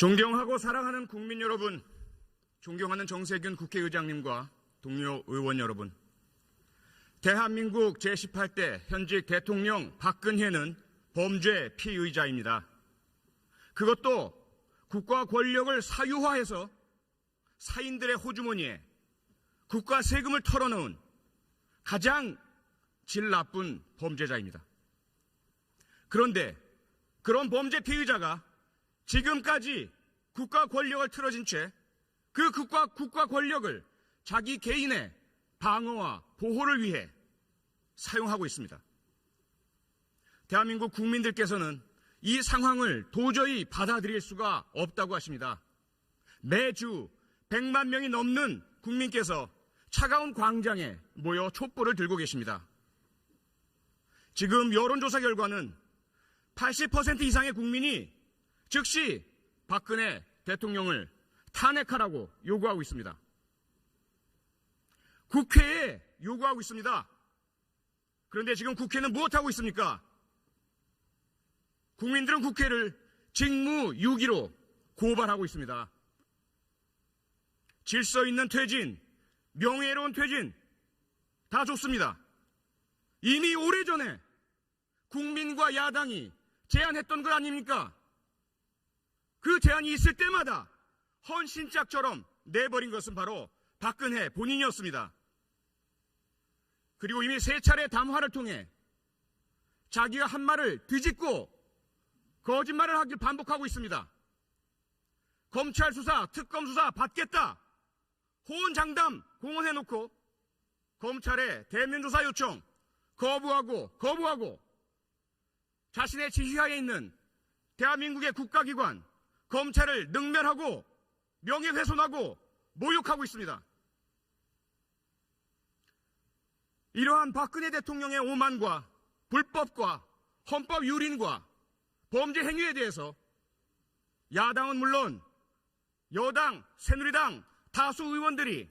존경하고 사랑하는 국민 여러분, 존경하는 정세균 국회의장님과 동료 의원 여러분, 대한민국 제18대 현직 대통령 박근혜는 범죄 피의자입니다. 그것도 국가 권력을 사유화해서 사인들의 호주머니에 국가 세금을 털어넣은 가장 질 나쁜 범죄자입니다. 그런데 그런 범죄 피의자가 지금까지 국가 권력을 틀어진 채 그 국가 권력을 자기 개인의 방어와 보호를 위해 사용하고 있습니다. 대한민국 국민들께서는 이 상황을 도저히 받아들일 수가 없다고 하십니다. 매주 100만 명이 넘는 국민께서 차가운 광장에 모여 촛불을 들고 계십니다. 지금 여론조사 결과는 80% 이상의 국민이 즉시 박근혜 대통령을 탄핵하라고 요구하고 있습니다. 국회에 요구하고 있습니다. 그런데 지금 국회는 무엇하고 있습니까? 국민들은 국회를 직무유기로 고발하고 있습니다. 질서 있는 퇴진, 명예로운 퇴진 다 좋습니다. 이미 오래전에 국민과 야당이 제안했던 것 아닙니까? 그 제안이 있을 때마다 헌신짝처럼 내버린 것은 바로 박근혜 본인이었습니다. 그리고 이미 3차례 담화를 통해 자기가 한 말을 뒤집고 거짓말을 하길 반복하고 있습니다. 검찰 수사, 특검 수사 받겠다. 호언장담 공언해놓고 검찰의 대면조사 요청 거부하고 자신의 지휘하에 있는 대한민국의 국가기관 검찰을 능멸하고 명예훼손하고 모욕하고 있습니다. 이러한 박근혜 대통령의 오만과 불법과 헌법 유린과 범죄 행위에 대해서 야당은 물론 여당, 새누리당 다수 의원들이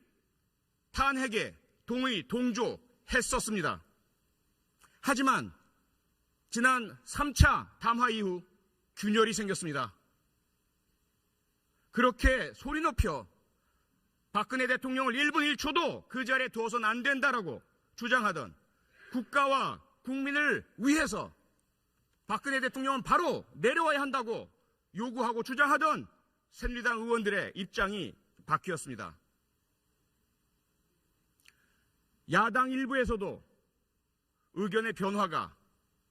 탄핵에 동의, 동조했었습니다. 하지만 지난 3차 담화 이후 균열이 생겼습니다. 그렇게 소리 높여 박근혜 대통령을 1분 1초도 그 자리에 두어서는 안 된다라고 주장하던 국가와 국민을 위해서 박근혜 대통령은 바로 내려와야 한다고 요구하고 주장하던 새누리당 의원들의 입장이 바뀌었습니다. 야당 일부에서도 의견의 변화가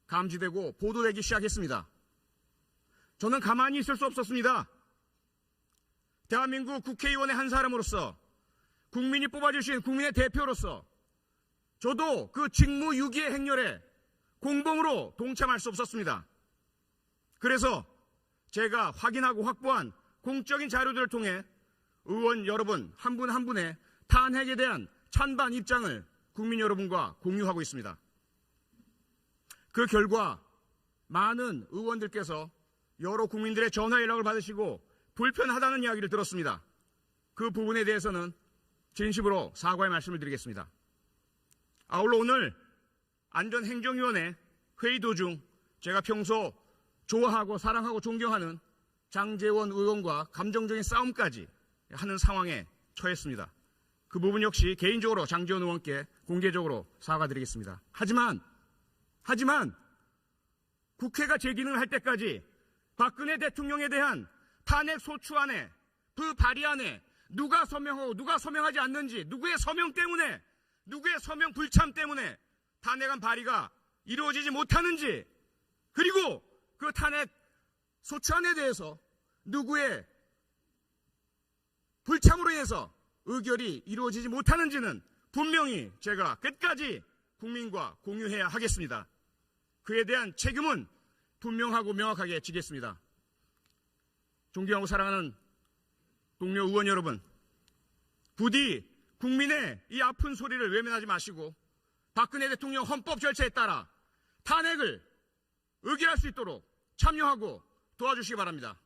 감지되고 보도되기 시작했습니다. 저는 가만히 있을 수 없었습니다. 대한민국 국회의원의 한 사람으로서 국민이 뽑아주신 국민의 대표로서 저도 그 직무유기의 행렬에 공범으로 동참할 수 없었습니다. 그래서 제가 확인하고 확보한 공적인 자료들을 통해 의원 여러분 한 분 한 분의 탄핵에 대한 찬반 입장을 국민 여러분과 공유하고 있습니다. 그 결과 많은 의원들께서 여러 국민들의 전화 연락을 받으시고 불편하다는 이야기를 들었습니다. 그 부분에 대해서는 진심으로 사과의 말씀을 드리겠습니다. 아울러 오늘 안전행정위원회 회의 도중 제가 평소 좋아하고 사랑하고 존경하는 장제원 의원과 감정적인 싸움까지 하는 상황에 처했습니다. 그 부분 역시 개인적으로 장제원 의원께 공개적으로 사과드리겠습니다. 하지만 국회가 제 기능을 할 때까지 박근혜 대통령에 대한 탄핵 소추안에 그 발의안에 누가 서명하고 누가 서명하지 않는지, 누구의 서명 때문에, 누구의 서명 불참 때문에 탄핵안 발의가 이루어지지 못하는지, 그리고 그 탄핵 소추안에 대해서 누구의 불참으로 인해서 의결이 이루어지지 못하는지는 분명히 제가 끝까지 국민과 공유해야 하겠습니다. 그에 대한 책임은 분명하고 명확하게 지겠습니다. 존경하고 사랑하는 동료 의원 여러분, 부디 국민의 이 아픈 소리를 외면하지 마시고 박근혜 대통령 헌법 절차에 따라 탄핵을 의결할 수 있도록 참여하고 도와주시기 바랍니다.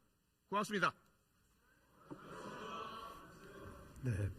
고맙습니다. 네.